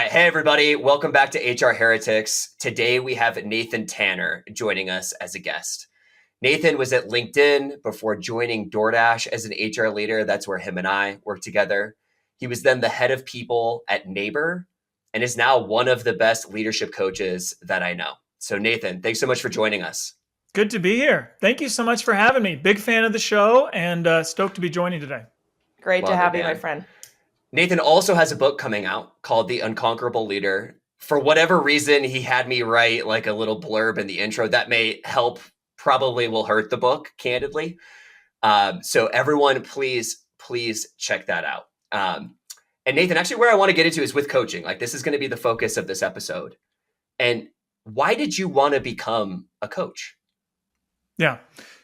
right. Hey, everybody. Welcome back to HR Heretics. Today we have Nathan Tanner joining us as a guest. Nathan was at LinkedIn before joining DoorDash as an HR leader. That's where him and I worked together. He was then the head of people at Neighbor and is now one of the best leadership coaches that I know. So, Nathan, thanks so much for joining us. Good to be here. Thank you so much for having me. Big fan of the show and stoked to be joining today. Great to Love it, have you, my man. friend. Nathan also has a book coming out called The Unconquerable Leader. For whatever reason, he had me write like a little blurb in the intro that may help, probably will hurt the book, candidly. So everyone, please check that out. And Nathan, actually where I want to get into is with coaching. Like this is going to be the focus of this episode. And why did you want to become a coach? Yeah.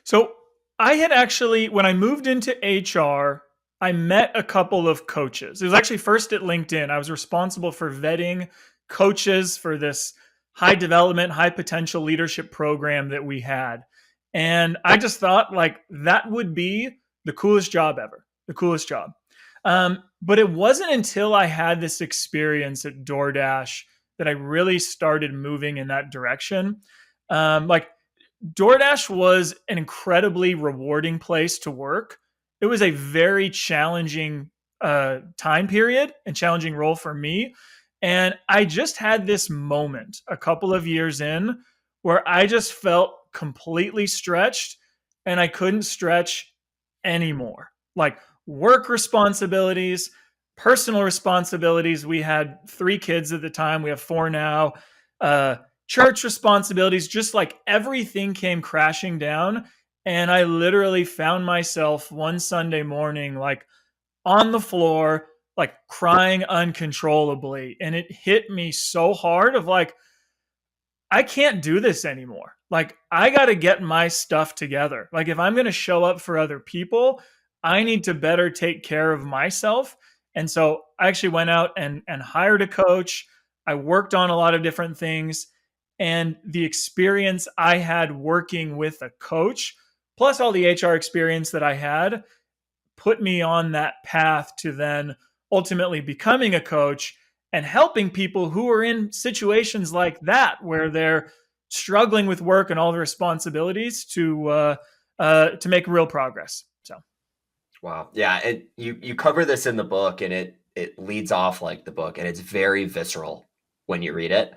So I had actually, when I moved into HR, I met a couple of coaches. It was actually first at LinkedIn. I was responsible for vetting coaches for this high development, high potential leadership program that we had. And I just thought like that would be the coolest job ever, the coolest job. But it wasn't until I had this experience at DoorDash that I really started moving in that direction. Like DoorDash was an incredibly rewarding place to work. It was a very challenging time period and challenging role for me. And I just had this moment a couple of years in where I just felt completely stretched and I couldn't stretch anymore. Like work responsibilities, personal responsibilities. We had 3 kids at the time. We have 4 now. Church responsibilities, just like everything came crashing down. And I literally found myself one Sunday morning, like on the floor, like crying uncontrollably. And it hit me so hard of like, I can't do this anymore. Like, I got to get my stuff together. Like, if I'm going to show up for other people, I need to better take care of myself. And so I actually went out and hired a coach. I worked on a lot of different things. And the experience I had working with a coach, plus all the HR experience that I had, put me on that path to then ultimately becoming a coach and helping people who are in situations like that, where they're struggling with work and all the responsibilities to make real progress. So, Wow, yeah, you cover this in the book, and it leads off like the book, and it's very visceral when you read it.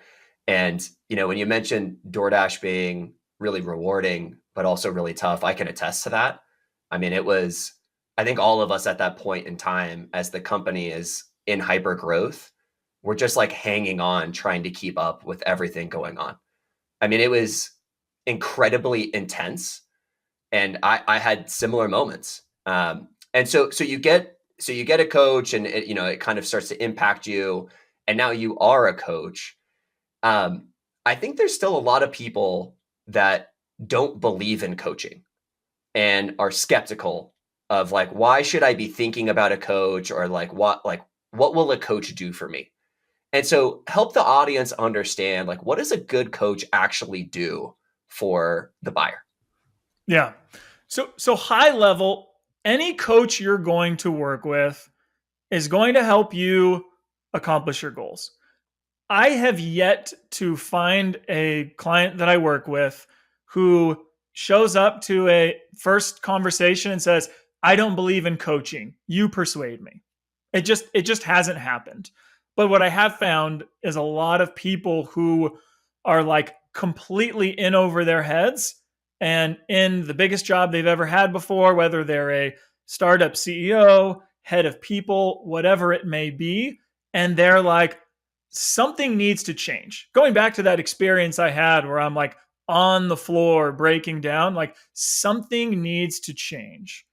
And when you mentioned DoorDash being really rewarding, but also really tough, I can attest to that. I mean, it was. I think all of us at that point in time, as the company is in hyper growth, we're just like hanging on, trying to keep up with everything going on. I mean, it was incredibly intense, and I had similar moments. And so you get a coach, and it kind of starts to impact you, and now you are a coach. I think there's still a lot of people that don't believe in coaching and are skeptical of like, why should I be thinking about a coach, or like what will a coach do for me? And so help the audience understand, like, what does a good coach actually do for the buyer? yeah. So high level, any coach you're going to work with is going to help you accomplish your goals. I have yet to find a client that I work with who shows up to a first conversation and says, "I don't believe in coaching. You persuade me." It just hasn't happened. But what I have found is a lot of people who are like completely in over their heads and in the biggest job they've ever had before, whether they're a startup CEO, head of people, whatever it may be. And they're like, something needs to change. Going back to that experience I had where I'm like on the floor breaking down, like something needs to change.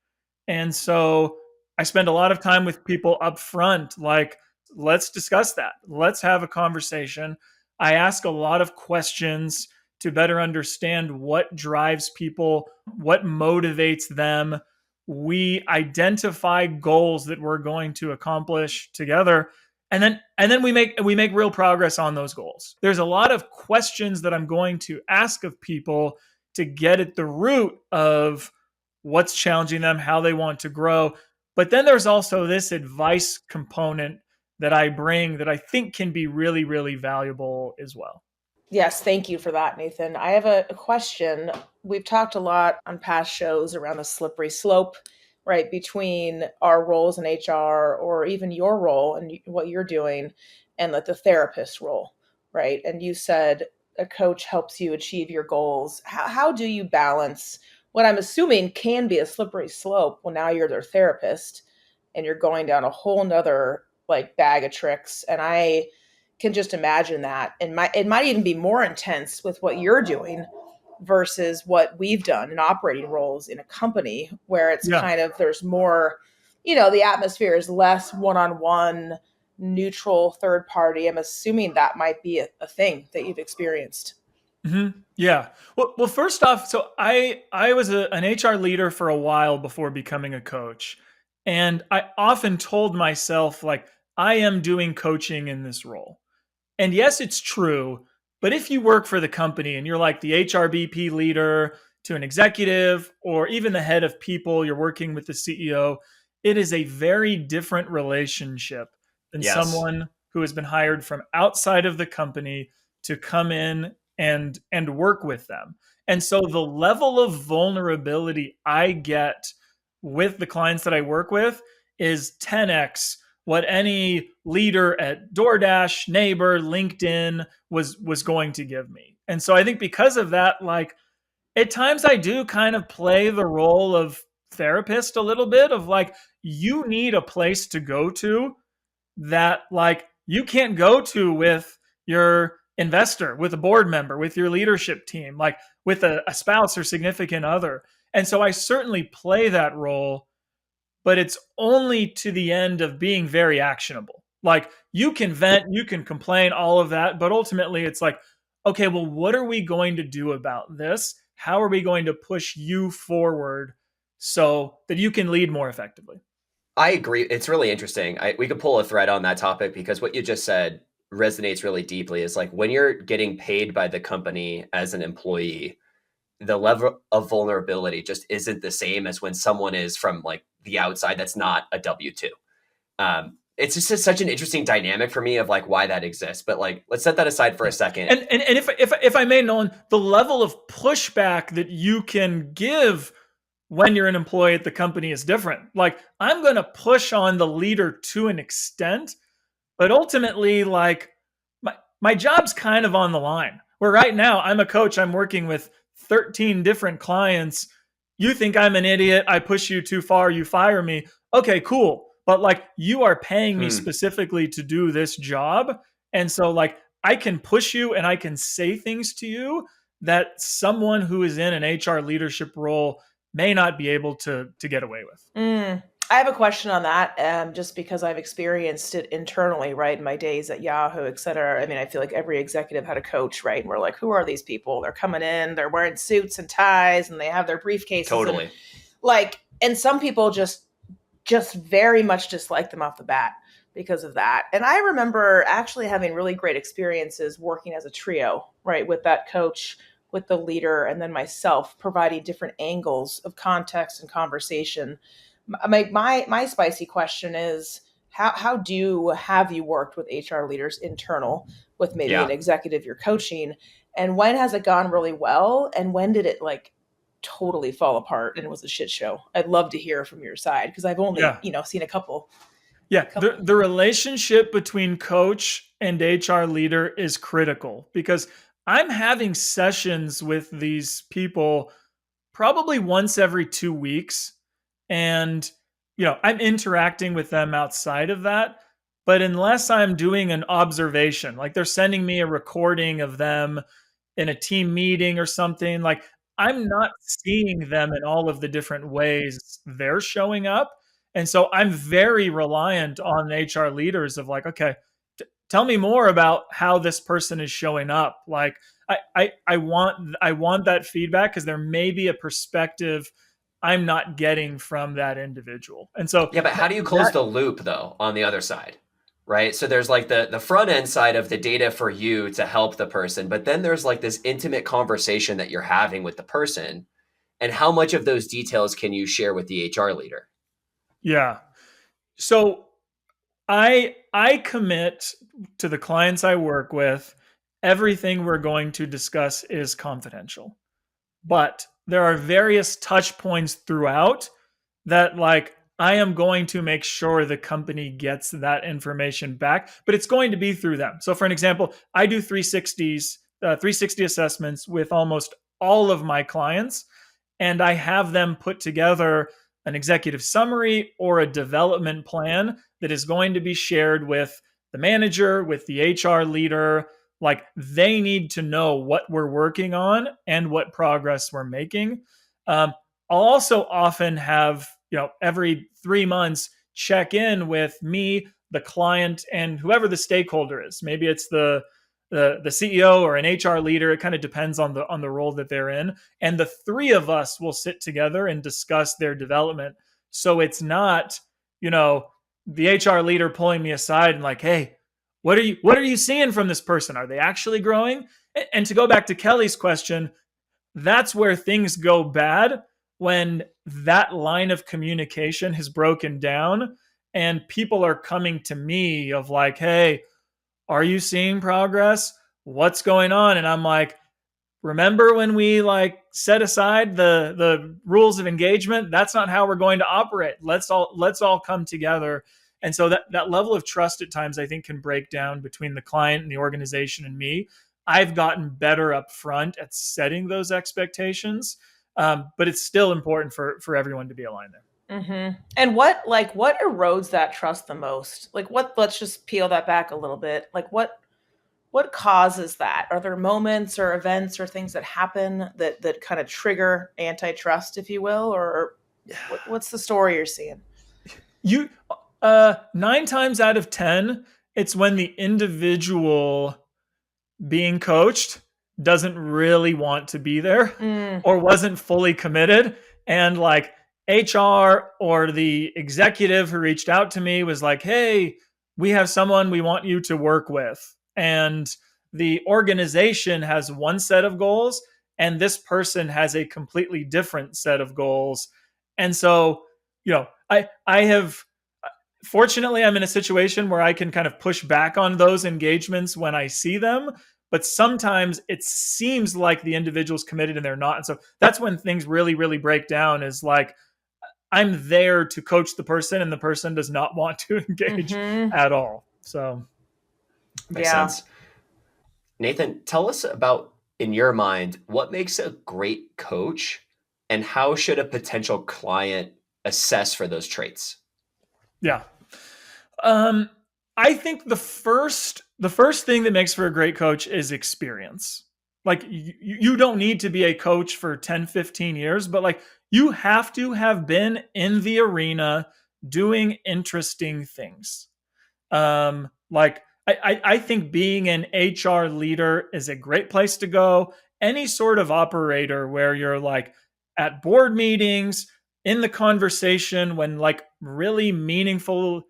And so I spend a lot of time with people up front, like, let's discuss that. Let's have a conversation. I ask a lot of questions to better understand what drives people, what motivates them. We identify goals that we're going to accomplish together. And then we make real progress on those goals. There's a lot of questions that I'm going to ask of people to get at the root of what's challenging them, how they want to grow. But then there's also this advice component that I bring that I think can be really, really valuable as well. Yes, thank you for that, Nathan. I have a question. We've talked a lot on past shows around the slippery slope, right, between our roles in HR or even your role and what you're doing and like the therapist role, right? And you said a coach helps you achieve your goals. How do you balance what I'm assuming can be a slippery slope when now you're their therapist and you're going down a whole nother like bag of tricks? And I can just imagine that. And it might even be more intense with what you're doing versus what we've done in operating roles in a company where it's Yeah. kind of there's more, the atmosphere is less one-on-one, neutral third party. I'm assuming that might be a thing that you've experienced. Yeah. Well, first off, so I was an HR leader for a while before becoming a coach, and I often told myself like I am doing coaching in this role. And yes, it's true. But if you work for the company and you're like the HRBP leader to an executive or even the head of people, you're working with the CEO, it is a very different relationship than Yes. someone who has been hired from outside of the company to come in and work with them. And so the level of vulnerability I get with the clients that I work with is 10x what any leader at DoorDash, Neighbor, LinkedIn was going to give me. And so I think because of that, like at times I do kind of play the role of therapist a little bit of like you need a place to go to that like you can't go to with your investor, with a board member, with your leadership team, like with a spouse or significant other. And so I certainly play that role, but it's only to the end of being very actionable. Like you can vent, you can complain, all of that, but ultimately it's like, okay, well, what are we going to do about this? How are we going to push you forward so that you can lead more effectively? I agree. It's really interesting. We could pull a thread on that topic because what you just said resonates really deeply. Is like when you're getting paid by the company as an employee, the level of vulnerability just isn't the same as when someone is from like the outside that's not a W-2. It's just such an interesting dynamic for me of like why that exists. But like, let's set that aside for a Yeah. second. And if I may, Nolan, the level of pushback that you can give when you're an employee at the company is different. Like I'm going to push on the leader to an extent, but ultimately, like my job's kind of on the line. Where right now I'm a coach, I'm working with 13 different clients. You think I'm an idiot, I push you too far, you fire me. Okay, cool. But like you are paying me Hmm. specifically to do this job. And so like I can push you and I can say things to you that someone who is in an HR leadership role may not be able to get away with. Mm. I have a question on that, just because I've experienced it internally, right, in my days at Yahoo, et cetera. I mean, I feel like every executive had a coach, right? And we're like, who are these people? They're coming in, they're wearing suits and ties, and they have their briefcases, and Totally. like, and some people just very much dislike them off the bat because of that. And I remember actually having really great experiences working as a trio, right, with that coach, with the leader, and then myself, providing different angles of context and conversation. My spicy question is how do have you worked with HR leaders internal with maybe an Yeah. executive you're coaching, and when has it gone really well and when did it like totally fall apart and it was a shit show? I'd love to hear from your side because I've only Yeah. seen a couple. Yeah, Couple. the relationship between coach and HR leader is critical because I'm having sessions with these people probably once every 2 weeks. And, I'm interacting with them outside of that. But unless I'm doing an observation, like they're sending me a recording of them in a team meeting or something, like I'm not seeing them in all of the different ways they're showing up. And so I'm very reliant on HR leaders of like, okay, tell me more about how this person is showing up. Like I want that feedback because there may be a perspective I'm not getting from that individual. And so Yeah, but how do you close that the loop though on the other side? Right? So there's like the front end side of the data for you to help the person, but then there's like this intimate conversation that you're having with the person. And how much of those details can you share with the HR leader? yeah. So I commit to the clients I work with, everything we're going to discuss is confidential. But there are various touch points throughout that, like, I am going to make sure the company gets that information back, but it's going to be through them. So for an example, I do 360 assessments with almost all of my clients, and I have them put together an executive summary or a development plan that is going to be shared with the manager, with the HR leader. Like, they need to know what we're working on and what progress we're making. I'll also often have, every 3 months check in with me, the client, and whoever the stakeholder is. Maybe it's the CEO or an HR leader. It kind of depends on the role that they're in. And the three of us will sit together and discuss their development. So it's not, the HR leader pulling me aside and like, hey, what are you seeing from this person? Are they actually growing? And to go back to Kelly's question, that's where things go bad, when that line of communication has broken down and people are coming to me of like, hey, are you seeing progress? What's going on? And I'm like, remember when we like set aside the rules of engagement? That's not how we're going to operate. Let's all come together. And so that level of trust at times, I think, can break down between the client and the organization and me. I've gotten better up front at setting those expectations, but it's still important for everyone to be aligned there. Mm-hmm. And what erodes that trust the most? Like, let's just peel that back a little bit. Like, what causes that? Are there moments or events or things that happen that kind of trigger antitrust, if you will, or what's the story you're seeing? You 9 times out of 10, it's when the individual being coached doesn't really want to be there or wasn't fully committed, and like HR or the executive who reached out to me was like, hey, we have someone we want you to work with, and the organization has one set of goals and this person has a completely different set of goals. And so, I have, fortunately, I'm in a situation where I can kind of push back on those engagements when I see them. But sometimes it seems like the individual's committed and they're not. And so that's when things really, really break down, is like, I'm there to coach the person and the person does not want to engage at all. So makes sense. Nathan, tell us about, in your mind, what makes a great coach and how should a potential client assess for those traits? Yeah. I think the first thing that makes for a great coach is experience. Like, you don't need to be a coach for 10, 15 years, but like, you have to have been in the arena doing interesting things. Like, I think being an HR leader is a great place to go. Any sort of operator where you're like at board meetings, in the conversation when like really meaningful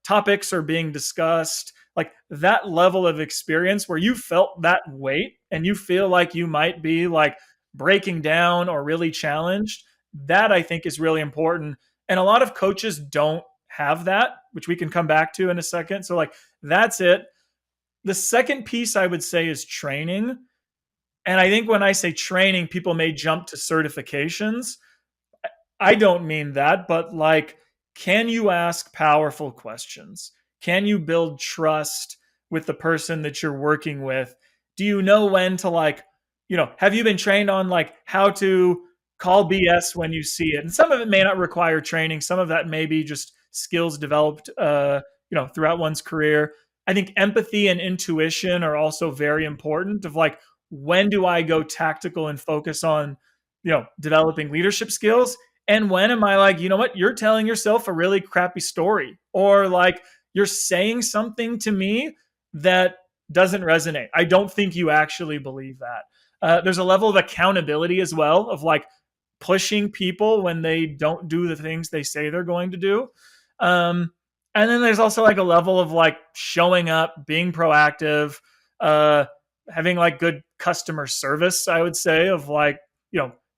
topics are being discussed, like that level of experience where you felt that weight and you feel like you might be like breaking down or really challenged, that I think is really important. And a lot of coaches don't have that, which we can come back to in a second. So like, that's it. The second piece I would say is training. And I think when I say training, people may jump to certifications. I don't mean that, but like, can you ask powerful questions? Can you build trust with the person that you're working with? Do you know when to like, have you been trained on like how to call BS when you see it? And some of it may not require training. Some of that may be just skills developed, throughout one's career. I think empathy and intuition are also very important, of like, when do I go tactical and focus on, developing leadership skills? And when am I like, you know what, you're telling yourself a really crappy story, or like you're saying something to me that doesn't resonate. I don't think you actually believe that. There's a level of accountability as well, of like pushing people when they don't do the things they say they're going to do. And then there's also like a level of like showing up, being proactive, having like good customer service, I would say, of like,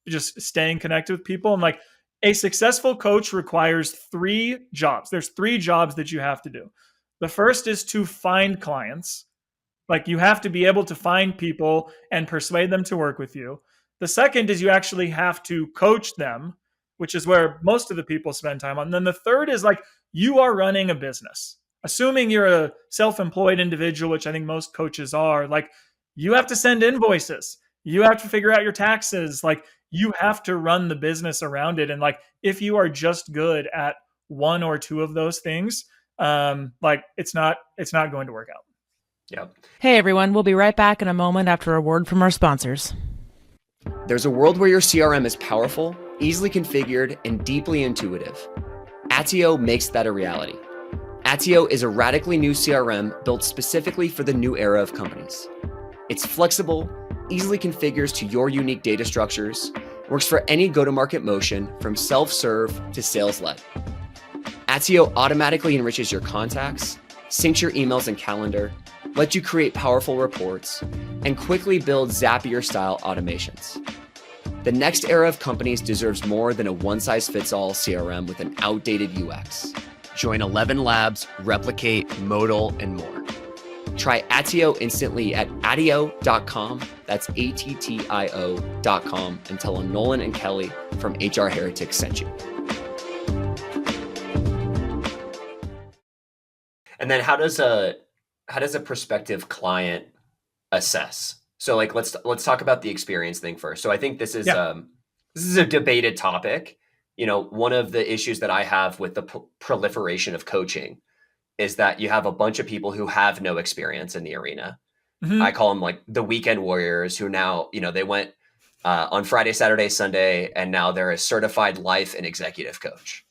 just staying connected with people. And like, A successful coach requires 3 jobs. There's 3 jobs that you have to do. The first is to find clients. Like, you have to be able to find people and persuade them to work with you. The second is you actually have to coach them, which is where most of the people spend time on. And then the third is like, you are running a business. Assuming you're a self-employed individual, which I think most coaches are, like, you have to send invoices. You have to figure out your taxes. Like, you have to run the business around it. And like, if you are just good at 1 or 2 of those things, like, it's not going to work out. Yep. Hey everyone, we'll be right back in a moment after a word from our sponsors. There's a world where your CRM is powerful, easily configured, and deeply intuitive. Attio makes that a reality. Attio is a radically new CRM built specifically for the new era of companies. It's flexible, easily configures to your unique data structures, works for any go-to-market motion from self-serve to sales-led. Attio automatically enriches your contacts, syncs your emails and calendar, lets you create powerful reports, and quickly build Zapier-style automations. The next era of companies deserves more than a one-size-fits-all CRM with an outdated UX. Join 11 labs, replicate, modal, and more. Try Attio instantly at attio.com. That's ATTIO.com, and tell them Nolan and Kelly from HR Heretics sent you. And then how does a prospective client assess? So like, let's talk about the experience thing first. So I think this is a debated topic. You know, one of the issues that I have with the proliferation of coaching is that you have a bunch of people who have no experience in the arena. Mm-hmm. I call them like the weekend warriors who now, you know, they went on Friday, Saturday, Sunday, and now they're a certified life and executive coach.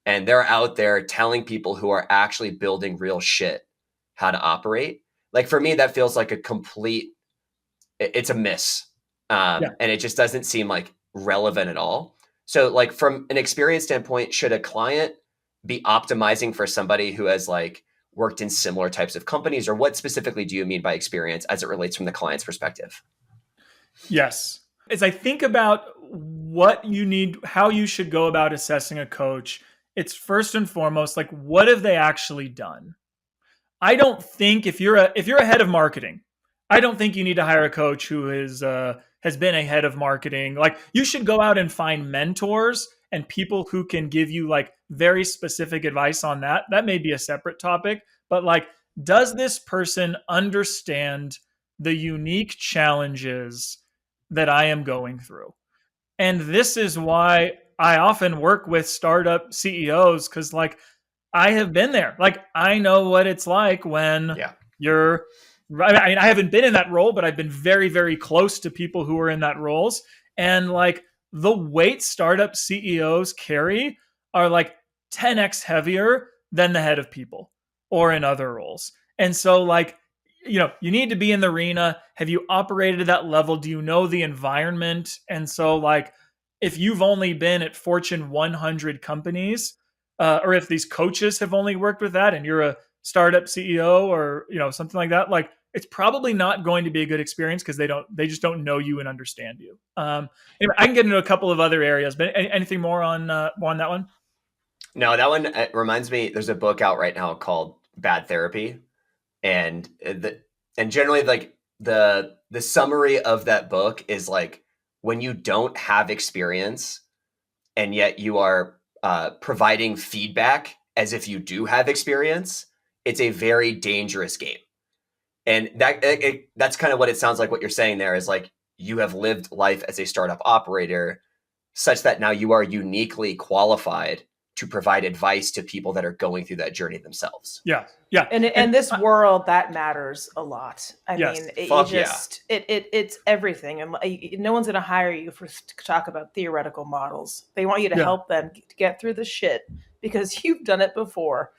And they're out there telling people who are actually building real shit how to operate. Like, for me, that feels like it's a miss. And it just doesn't seem like relevant at all. So like, from an experience standpoint, should a client be optimizing for somebody who has like worked in similar types of companies, or what specifically do you mean by experience as it relates from the client's perspective? Yes. As I think about what you need, how you should go about assessing a coach, it's first and foremost, like, what have they actually done? I don't think if you're a head of marketing, I don't think you need to hire a coach who has been a head of marketing. Like, you should go out and find mentors and people who can give you like very specific advice on that. That may be a separate topic, but like, does this person understand the unique challenges that I am going through? And this is why I often work with startup CEOs, because like, I have been there. Like, I know what it's like when you're, I mean, I haven't been in that role, but I've been very, very close to people who are in that roles. And like, the weight startup CEOs carry are like 10x heavier than the head of people or in other roles. And so like, you know, you need to be in the arena. Have you operated at that level? Do you know the environment? And so like, if you've only been at Fortune 100 companies, or if these coaches have only worked with that and you're a startup CEO or, you know, something like that, like, it's probably not going to be a good experience because they just don't know you and understand you. Anyway, I can get into a couple of other areas, but anything more on that one? No, that one reminds me, there's a book out right now called Bad Therapy. And generally like the summary of that book is like, when you don't have experience and yet you are providing feedback as if you do have experience, it's a very dangerous game. And that's kind of what it sounds like. What you're saying there is like, you have lived life as a startup operator such that now you are uniquely qualified to provide advice to people that are going through that journey themselves. Yeah. And in this world, that matters a lot. I mean, it's everything. And no one's going to hire you to talk about theoretical models. They want you to help them get through the shit because you've done it before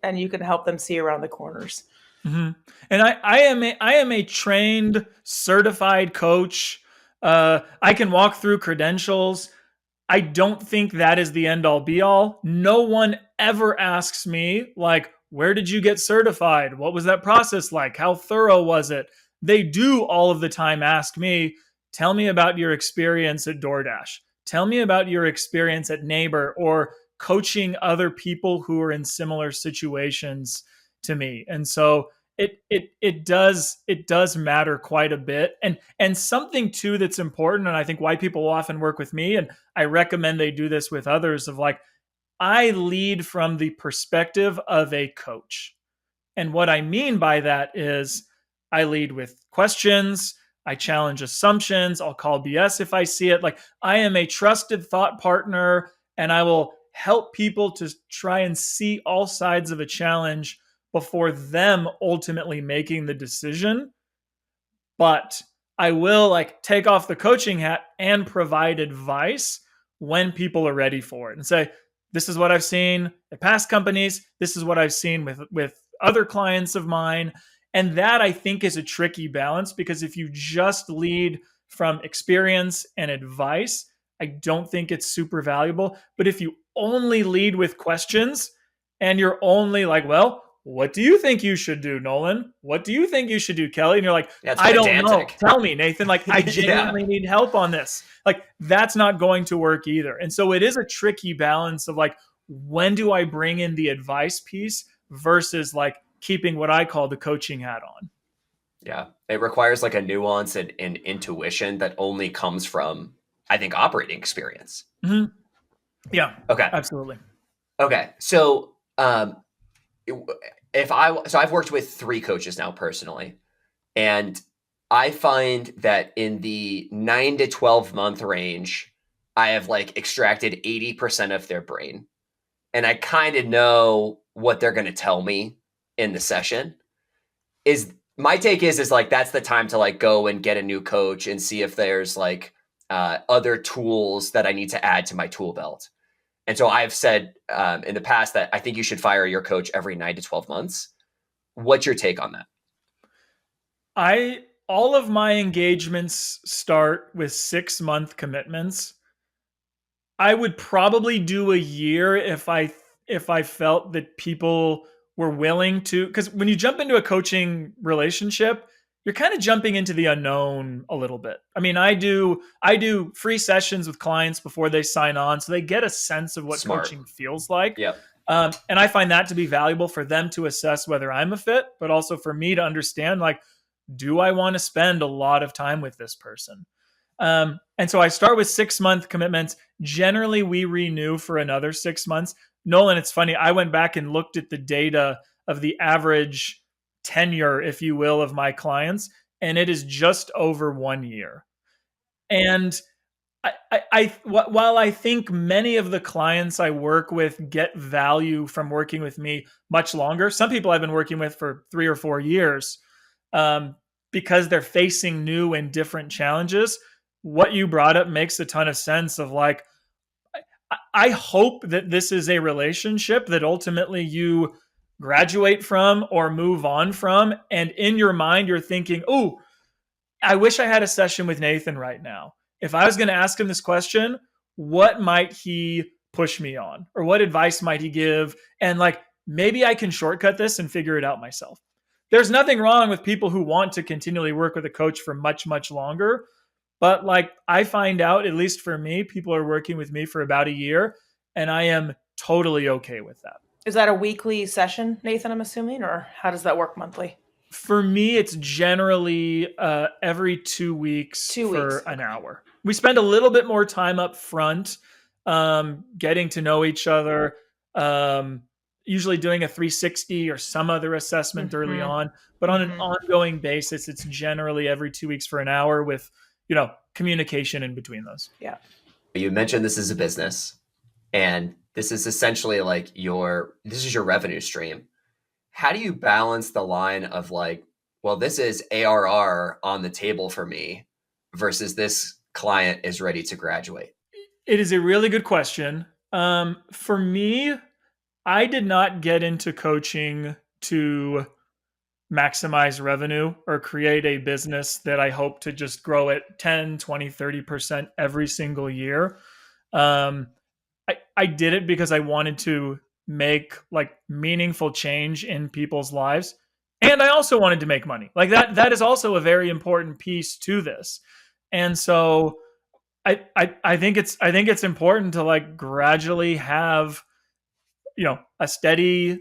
and you can help them see around the corners. Mm-hmm. And I am a trained, certified coach. I can walk through credentials. I don't think that is the end all be all. No one ever asks me like, where did you get certified? What was that process like? How thorough was it? They do all of the time ask me, tell me about your experience at DoorDash. tell me about your experience at Neighbor or coaching other people who are in similar situations to me. And so it does matter quite a bit. And something too that's important, and I think why people will often work with me, and I recommend they do this with others, of like, I lead from the perspective of a coach. And what I mean by that is I lead with questions, I challenge assumptions, I'll call BS if I see it. Like, I am a trusted thought partner, and I will help people to try and see all sides of a challenge before them ultimately making the decision. But I will like take off the coaching hat and provide advice when people are ready for it and say, this is what I've seen at past companies. This is what I've seen with other clients of mine. And that, I think, is a tricky balance, because if you just lead from experience and advice, I don't think it's super valuable. But if you only lead with questions and you're only like, well, what do you think you should do, Nolan? What do you think you should do, Kelly? And you're like, That's I don't know. pedantic. Tell me, Nathan. Like, I Yeah. genuinely need help on this. Like, that's not going to work either. And so it is a tricky balance of like, when do I bring in the advice piece versus like keeping what I call the coaching hat on? Yeah. It requires like a nuance and intuition that only comes from, I think, operating experience. Mm-hmm. Yeah. Okay. Absolutely. Okay. So, I've worked with 3 coaches now personally, and I find that in the 9 to 12 month range, I have like extracted 80% of their brain, and I kind of know what they're going to tell me in the session. Is my take is like, that's the time to like go and get a new coach and see if there's like other tools that I need to add to my tool belt. And so I've said in the past that I think you should fire your coach every 9 to 12 months. What's your take on that? All of my engagements start with 6-month commitments. I would probably do a year if I felt that people were willing to, because when you jump into a coaching relationship, you're kind of jumping into the unknown a little bit. I mean, I do free sessions with clients before they sign on, so they get a sense of what Smart. coaching feels like. Yep. And I find that to be valuable for them to assess whether I'm a fit, but also for me to understand, like, do I want to spend a lot of time with this person? And so I start with 6-month commitments. Generally, we renew for another 6 months. Nolan, it's funny. I went back and looked at the data of the average tenure, if you will, of my clients, and it is just over 1 year. And while I think many of the clients I work with get value from working with me much longer, some people I've been working with for 3 or 4 years, because they're facing new and different challenges. What you brought up makes a ton of sense of like, I hope that this is a relationship that ultimately you graduate from or move on from. And in your mind, you're thinking, oh, I wish I had a session with Nathan right now. If I was going to ask him this question, what might he push me on? Or what advice might he give? And like, maybe I can shortcut this and figure it out myself. There's nothing wrong with people who want to continually work with a coach for much, much longer. But like, I find out, at least for me, people are working with me for about a year, and I am totally okay with that. Is that a weekly session, Nathan, I'm assuming, or how does that work monthly? For me, it's generally every 2 weeks for an hour. We spend a little bit more time up front, getting to know each other, usually doing a 360 or some other assessment early on. But on an ongoing basis, it's generally every 2 weeks for an hour with, communication in between those. Yeah. You mentioned this is a business, and this is essentially like this is your revenue stream. How do you balance the line of like, well, this is ARR on the table for me versus this client is ready to graduate? It is a really good question. For me, I did not get into coaching to maximize revenue or create a business that I hope to just grow at 10, 20, 30% every single year. I did it because I wanted to make like meaningful change in people's lives. And I also wanted to make money. Like that is also a very important piece to this. And so I think it's important to like gradually have, a steady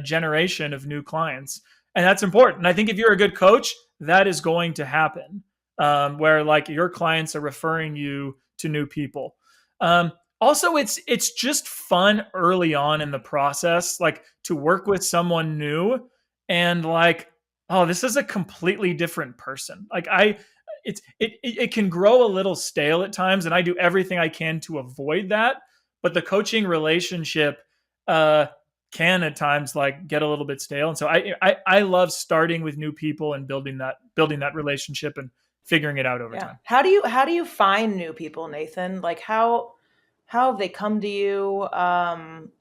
generation of new clients, and that's important. I think if you're a good coach, that is going to happen, where like your clients are referring you to new people. Also, it's just fun early on in the process, like to work with someone new and like, oh, this is a completely different person. Like it can grow a little stale at times, and I do everything I can to avoid that. But the coaching relationship uh, can at times like get a little bit stale, and so I love starting with new people and building that relationship and figuring it out over Yeah. time. How do you find new people, Nathan? Like how have they come to you?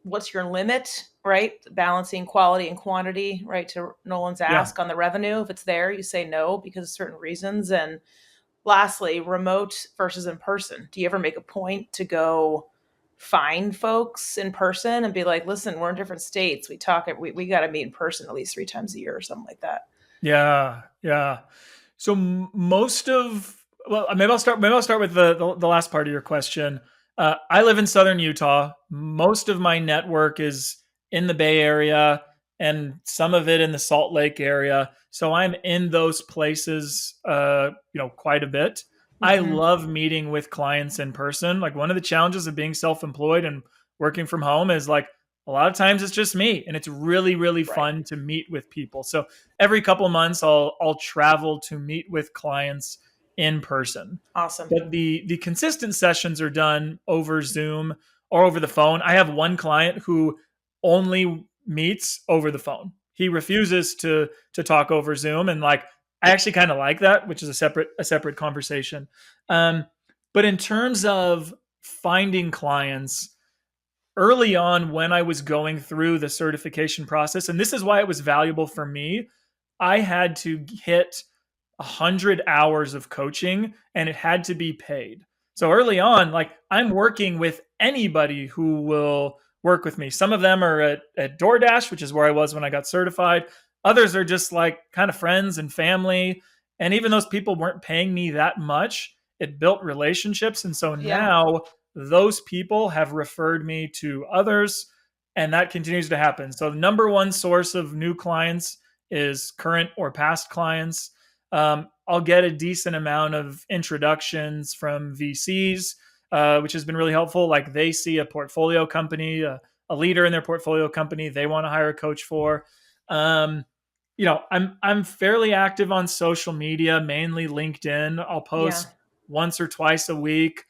What's your limit, right? Balancing quality and quantity, right? To Nolan's Yeah. ask on the revenue. If it's there, you say no because of certain reasons. And lastly, remote versus in person. Do you ever make a point to go find folks in person and be like, listen, we're in different states. We got to meet in person at least 3 times a year or something like that? Yeah, yeah. So most of well, maybe I'll start with the last part of your question. I live in southern Utah. Most of my network is in the Bay Area and some of it in the Salt Lake area. So I'm in those places, quite a bit. I Mm-hmm. love meeting with clients in person. Like one of the challenges of being self-employed and working from home is like a lot of times it's just me, and it's really really Right. fun to meet with people. So every couple months I'll travel to meet with clients in person. Awesome. But the consistent sessions are done over Zoom or over the phone. I have one client who only meets over the phone. He refuses to talk over Zoom, and like I actually kind of like that, which is a separate conversation. Um, but in terms of finding clients, early on when I was going through the certification process, and this is why it was valuable for me, I had to hit 100 hours of coaching and it had to be paid. So early on, like I'm working with anybody who will work with me. Some of them are at DoorDash, which is where I was when I got certified. Others are just like kind of friends and family. And even those people weren't paying me that much. It built relationships. And so Yeah. now those people have referred me to others, and that continues to happen. So the number one source of new clients is current or past clients. I'll get a decent amount of introductions from VCs, which has been really helpful. Like they see a portfolio company, a leader in their portfolio company they want to hire a coach for. Um, I'm fairly active on social media, mainly LinkedIn. I'll Yeah. post once or twice a week.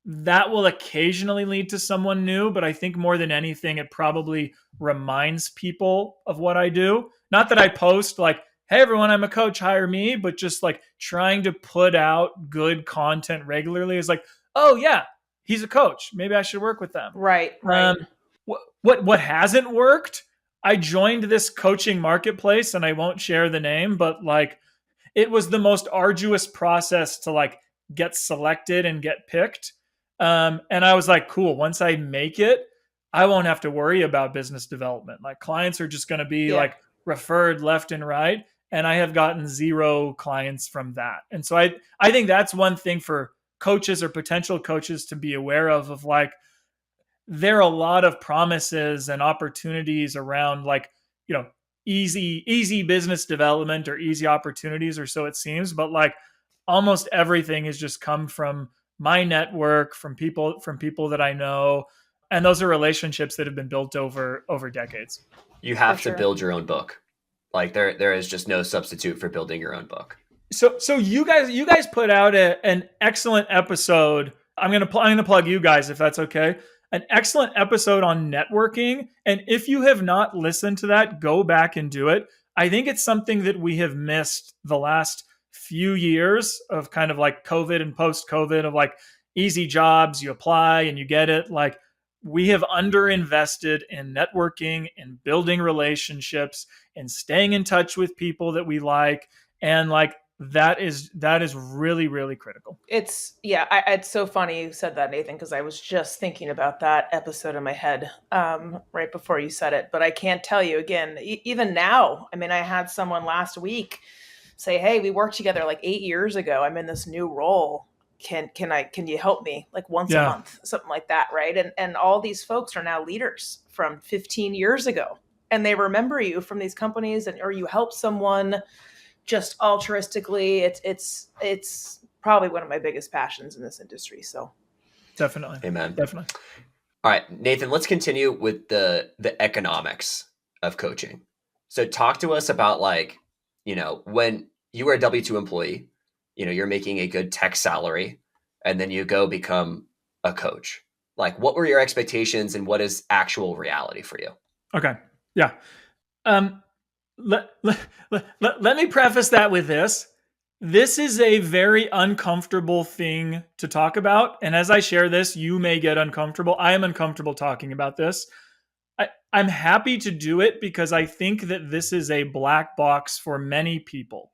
That will occasionally lead to someone new, but I think more than anything, it probably reminds people of what I do. Not that I post like, hey, everyone, I'm a coach, hire me, but just like trying to put out good content regularly is like, oh, yeah, he's a coach. Maybe I should work with them. Right. Right. Um, what hasn't worked? I joined this coaching marketplace, and I won't share the name, but like it was the most arduous process to like get selected and get picked. And I was like, cool. Once I make it, I won't have to worry about business development. Like clients are just going to be Yeah. like referred left and right. And I have gotten zero clients from that. And so I think that's one thing for coaches or potential coaches to be aware of like, there are a lot of promises and opportunities around like, you know, easy business development or easy opportunities, or so it seems, but like almost everything has just come from my network, from people that I know, and those are relationships that have been built over decades. You For have to sure. build your own book. Like there is just no substitute for building your own book. So you guys put out an excellent episode. I'm gonna plug you guys if that's okay. An excellent episode on networking, and if you have not listened to that, go back and do it. I think it's something that we have missed the last few years of kind of like COVID and post COVID of like easy jobs, you apply and you get it. Like we have underinvested in networking and building relationships and staying in touch with people that we like, and like that is really really critical. It's so funny you said that, Nathan, because I was just thinking about that episode in my head right before you said it. But I can't tell you again, even now. I mean, I had someone last week say, "Hey, we worked together like 8 years ago. I'm in this new role. can you help me like once a Yeah. month, something like that, right? And all these folks are now leaders from 15 years ago, and they remember you from these companies, and or you help someone just altruistically. It's probably one of my biggest passions in this industry. So Definitely. Amen. Definitely. All right, Nathan, let's continue with the economics of coaching. So talk to us about, like, when you were a W-2 employee, you're making a good tech salary, and then you go become a coach. Like, what were your expectations and what is actual reality for you? Okay. Yeah. Let me preface that with this. This is a very uncomfortable thing to talk about. And as I share this, you may get uncomfortable. I am uncomfortable talking about this. I'm happy to do it because I think that this is a black box for many people.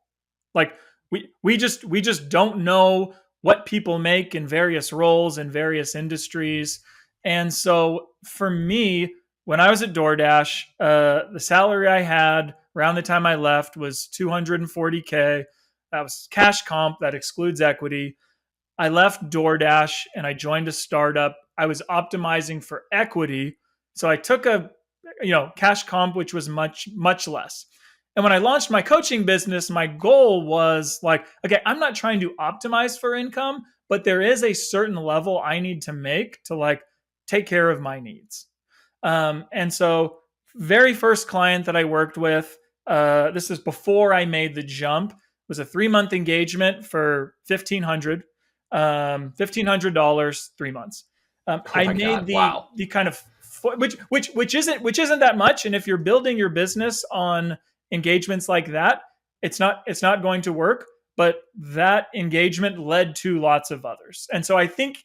Like we just don't know what people make in various roles in various industries. And so for me, when I was at DoorDash, the salary I had around the time I left was $240K. That was cash comp, that excludes equity. I left DoorDash and I joined a startup. I was optimizing for equity. So I took a cash comp, which was much less. And when I launched my coaching business, my goal was like, okay, I'm not trying to optimize for income, but there is a certain level I need to make to like take care of my needs. And so very first client that I worked with, this is before I made the jump, was a 3-month engagement for $1,500, 3 months. I made the kind of which isn't that much. And if you're building your business on engagements like that, it's not going to work. But that engagement led to lots of others. And so I think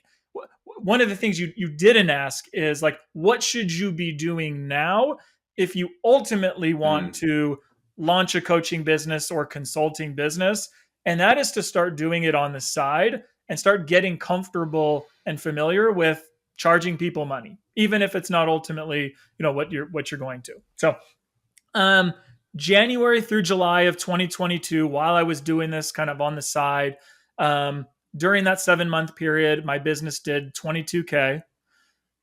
one of the things you didn't ask is like, what should you be doing now if you ultimately want to launch a coaching business or consulting business? And that is to start doing it on the side and start getting comfortable and familiar with charging people money, even if it's not ultimately, what you're going to. So, January through July of 2022, while I was doing this kind of on the side, during that 7-month period, my business did 22K.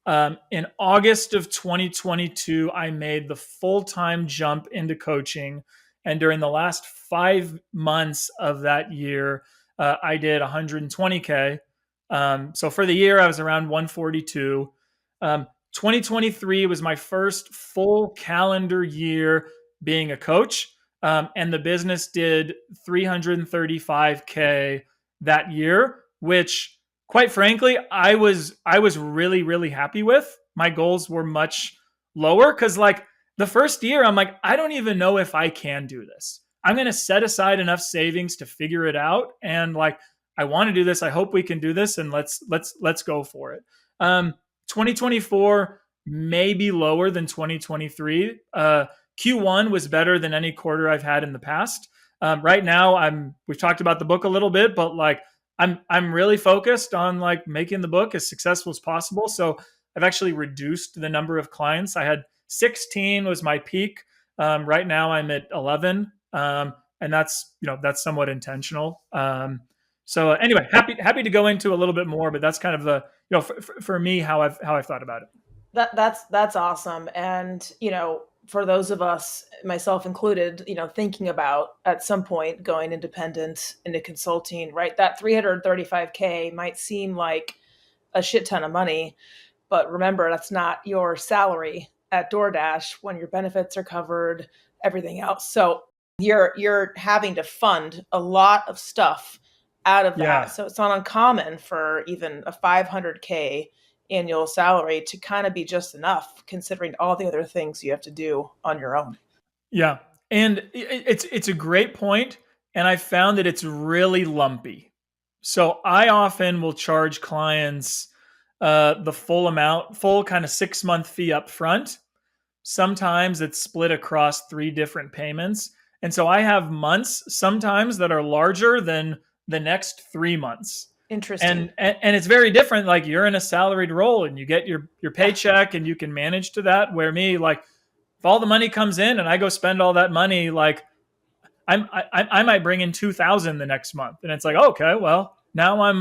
In August of 2022, I made the full-time jump into coaching. And during the last 5 months of that year, I did 120K. So for the year, I was around 142. 2023 was my first full calendar year being a coach. And the business did 335K that year, which quite frankly, I was really, really happy with. My goals were much lower because like the first year, I'm like, I don't even know if I can do this. I'm going to set aside enough savings to figure it out. And like, I want to do this. I hope we can do this, and let's go for it. 2024 may be lower than 2023. Q1 was better than any quarter I've had in the past. Right now, we've talked about the book a little bit, but like I'm really focused on like making the book as successful as possible. So I've actually reduced the number of clients. I had 16 was my peak. Right now I'm at 11, and that's somewhat intentional. So anyway, happy to go into a little bit more, but that's kind of the for me how I've thought about it. That's awesome. And for those of us, myself included, thinking about at some point going independent into consulting, right? That 335K might seem like a shit ton of money, but remember, that's not your salary at DoorDash when your benefits are covered, everything else. So you're having to fund a lot of stuff out of that. Yeah. So it's not uncommon for even a 500K annual salary to kind of be just enough considering all the other things you have to do on your own. Yeah. And it's a great point. And I found that it's really lumpy. So I often will charge clients the full kind of 6-month fee up front. Sometimes it's split across 3 different payments. And so I have months sometimes that are larger than the next 3 months. Interesting. And it's very different. Like you're in a salaried role and you get your paycheck and you can manage to that. Where me, like if all the money comes in and I go spend all that money, like I might bring in 2,000 the next month, and it's like, okay, well now I'm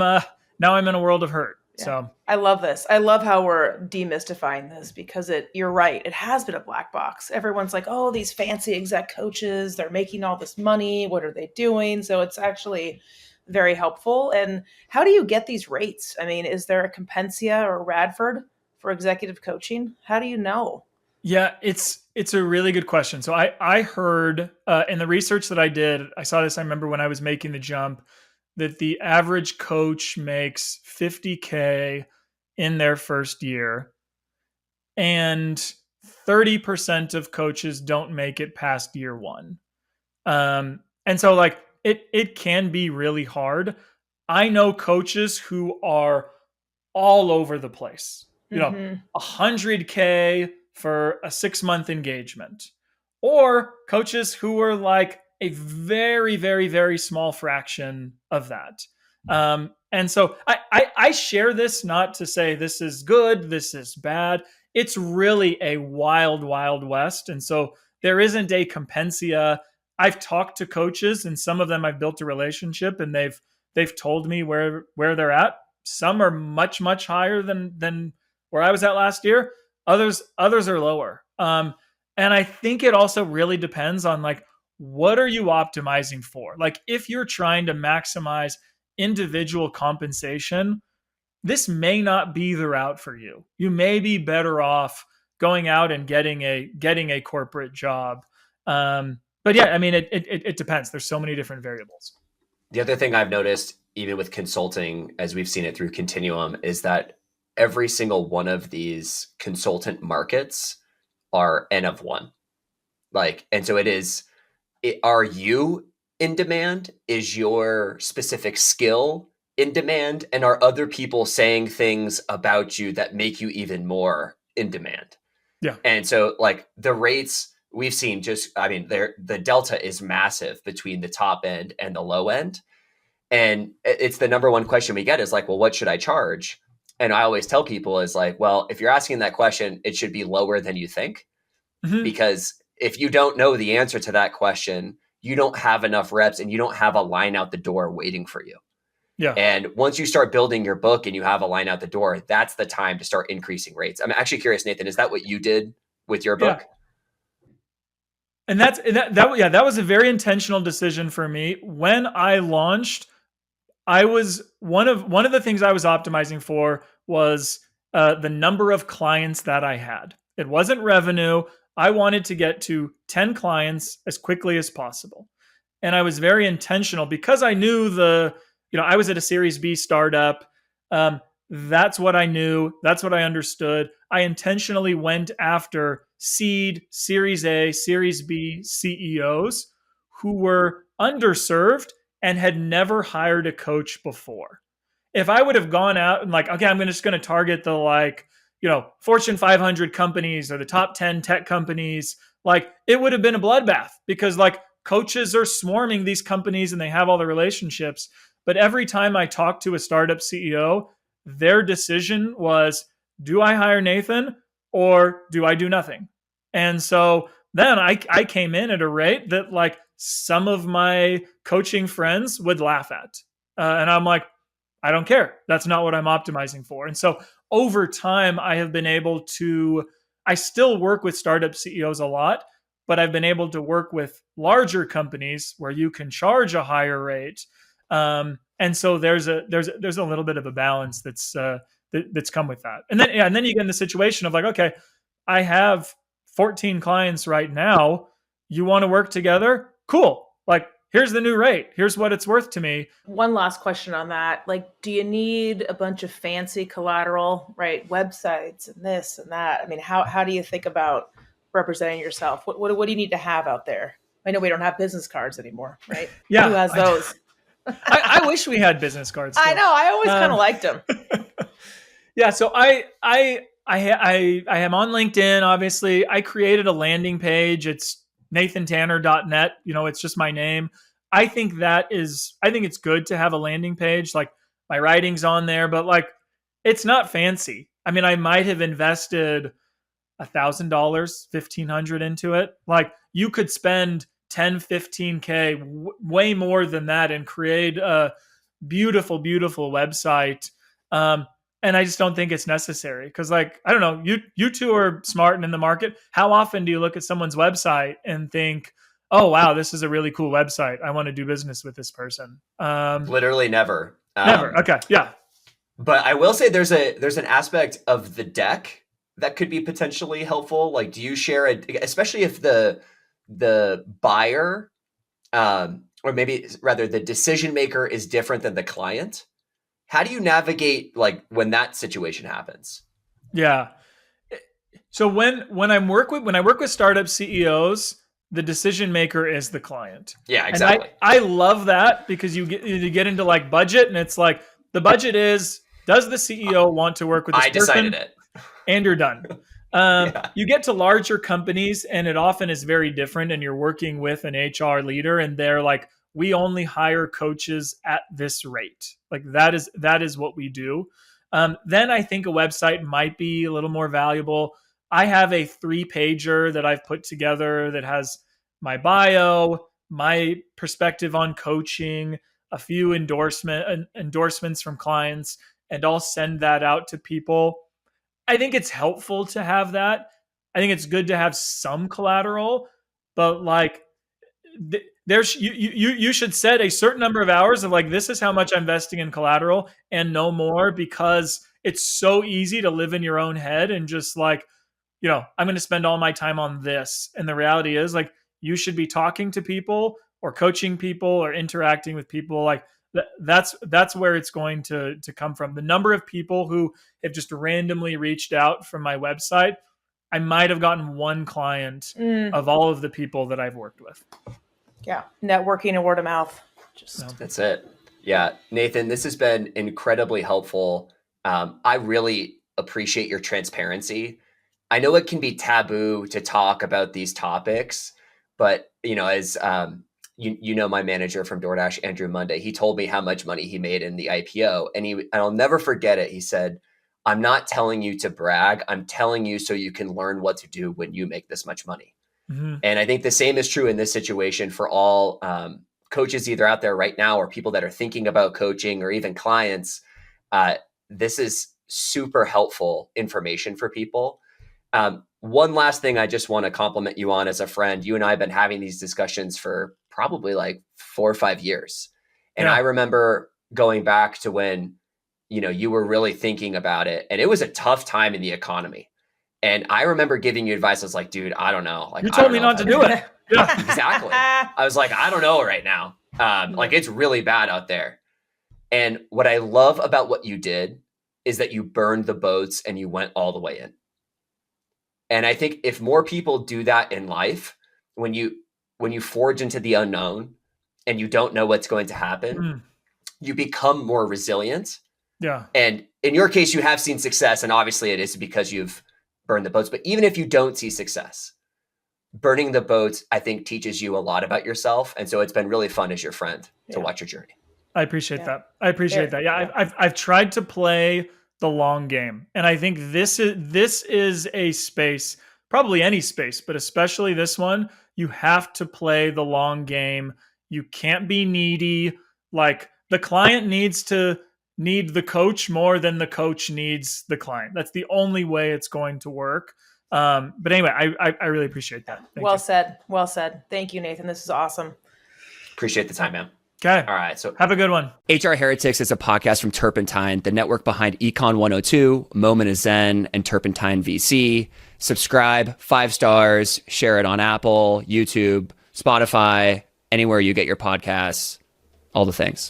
now I'm in a world of hurt. Yeah. So I love this. I love how we're demystifying this because you're right. It has been a black box. Everyone's like, oh, these fancy exec coaches, they're making all this money. What are they doing? So it's actually very helpful. And how do you get these rates? I mean, is there a Compensia or Radford for executive coaching? How do you know? yeah, it's a really good question. So I heard in the research that I did, I saw this. I remember when I was making the jump that the average coach makes $50K in their first year, and 30% of coaches don't make it past year one. And so like it can be really hard. I know coaches who are all over the place. You know, Mm-hmm. 100K for a 6-month engagement, or coaches who are like a very, very, very small fraction of that. And so I share this not to say this is good, this is bad. It's really a wild, wild west. And so there isn't a compensia. I've talked to coaches, and some of them I've built a relationship, and they've told me where they're at. Some are much, much higher than where I was at last year. Others are lower. And I think it also really depends on like, what are you optimizing for? Like if you're trying to maximize individual compensation, this may not be the route for you. You may be better off going out and getting a corporate job. But yeah, I mean, it depends. There's so many different variables. The other thing I've noticed, even with consulting, as we've seen it through Continuum, is that every single one of these consultant markets are N of one. Like, and so are you in demand? Is your specific skill in demand? And are other people saying things about you that make you even more in demand? Yeah. And so like the rates we've seen the delta is massive between the top end and the low end. And it's the number one question we get is like, well, what should I charge? And I always tell people is like, well, if you're asking that question, it should be lower than you think. Mm-hmm. Because if you don't know the answer to that question, you don't have enough reps and you don't have a line out the door waiting for you. Yeah. And once you start building your book and you have a line out the door, that's the time to start increasing rates. I'm actually curious, Nathan, is that what you did with your book? Yeah. And that was a very intentional decision for me. When I launched, I was one of the things I was optimizing for was the number of clients that I had. It wasn't revenue. I wanted to get to 10 clients as quickly as possible. And I was very intentional because I knew I was at a Series B startup. That's what I knew. That's what I understood. I intentionally went after seed, Series A, Series B CEOs who were underserved and had never hired a coach before. If I would have gone out and like, okay, I'm just going to target the Fortune 500 companies or the top 10 tech companies, like it would have been a bloodbath because like coaches are swarming these companies and they have all the relationships. But every time I talked to a startup CEO, their decision was, do I hire Nathan or do I do nothing? And so then I came in at a rate that like some of my coaching friends would laugh at. And I'm like, I don't care. That's not what I'm optimizing for. And so over time, I have been able I still work with startup CEOs a lot, but I've been able to work with larger companies where you can charge a higher rate. And so there's a little bit of a balance that's come with that. And then you get in the situation of like, okay, I have 14 clients right now. You want to work together? Cool. Like, here's the new rate. Here's what it's worth to me. One last question on that. Like, do you need a bunch of fancy collateral, right? Websites and this and that. I mean, how do you think about representing yourself? What do you need to have out there? I know we don't have business cards anymore, right? Yeah. Who has those? I wish we had business cards. I know. I always kind of liked them. Yeah. So I am on LinkedIn. Obviously, I created a landing page. It's nathantanner.net. It's just my name. I think it's good to have a landing page. Like my writing's on there, but like it's not fancy. I mean, I might have invested $1,000, $1,500 into it. Like you could spend 10, 15K, way more than that and create a beautiful, beautiful website. And I just don't think it's necessary because, like, I don't know, you two are smart and in the market. How often do you look at someone's website and think, oh, wow, this is a really cool website. I want to do business with this person. Literally never. Never. Okay. Yeah. But I will say there's an aspect of the deck that could be potentially helpful. Like, do you share especially if the buyer, or maybe rather the decision maker is different than the client? How do you navigate like when that situation happens? Yeah. So when I work with startup CEOs, the decision maker is the client. Yeah, exactly. And I love that because you get into like budget, and it's like the budget is, does the CEO want to work with this person? I decided it. And you're done. You get to larger companies and it often is very different, and you're working with an HR leader and they're like, we only hire coaches at this rate. Like that is what we do. Then I think a website might be a little more valuable. I have a 3-pager that I've put together that has my bio, my perspective on coaching, a few endorsements from clients, and I'll send that out to people. I think it's helpful to have that. I think it's good to have some collateral, but like there's you should set a certain number of hours of like, this is how much I'm investing in collateral and no more, because it's so easy to live in your own head and just like, I'm going to spend all my time on this. And the reality is like, you should be talking to people or coaching people or interacting with people. Like that's where it's going to come from. The number of people who have just randomly reached out from my website, I might have gotten one client of all of the people that I've worked with. Yeah. Networking and word of mouth. That's it. Yeah. Nathan, this has been incredibly helpful. I really appreciate your transparency. I know it can be taboo to talk about these topics, but as my manager from DoorDash, Andrew Monday, he told me how much money he made in the IPO, and I'll never forget it. He said, "I'm not telling you to brag. I'm telling you so you can learn what to do when you make this much money." Mm-hmm. And I think the same is true in this situation for all coaches either out there right now or people that are thinking about coaching or even clients. This is super helpful information for people. One last thing I just want to compliment you on as a friend. You and I have been having these discussions for probably like 4 or 5 years. And I remember going back to when, you were really thinking about it, and it was a tough time in the economy. And I remember giving you advice. I was like, dude, I don't know. Like, you told me not to do it. Yeah, exactly. I was like, I don't know right now. Like it's really bad out there. And what I love about what you did is that you burned the boats and you went all the way in. And I think if more people do that in life, when you forge into the unknown and you don't know what's going to happen, you become more resilient. Yeah. And in your case, you have seen success, and obviously it is because you've burned the boats. But even if you don't see success, burning the boats, I think, teaches you a lot about yourself. And so it's been really fun as your friend to watch your journey. I appreciate that. I appreciate that. Yeah. I've tried to play the long game. And I think this is a space, probably any space, but especially this one, you have to play the long game. You can't be needy. Like the client needs to need the coach more than the coach needs the client. That's the only way it's going to work. But anyway, I really appreciate that. Well said. Well said. Thank you, Nathan. This is awesome. Appreciate the time, man. Okay. All right. So have a good one. HR Heretics is a podcast from Turpentine, the network behind Econ 102, Moment of Zen, and Turpentine VC. Subscribe, 5 stars, share it on Apple, YouTube, Spotify, anywhere you get your podcasts, all the things.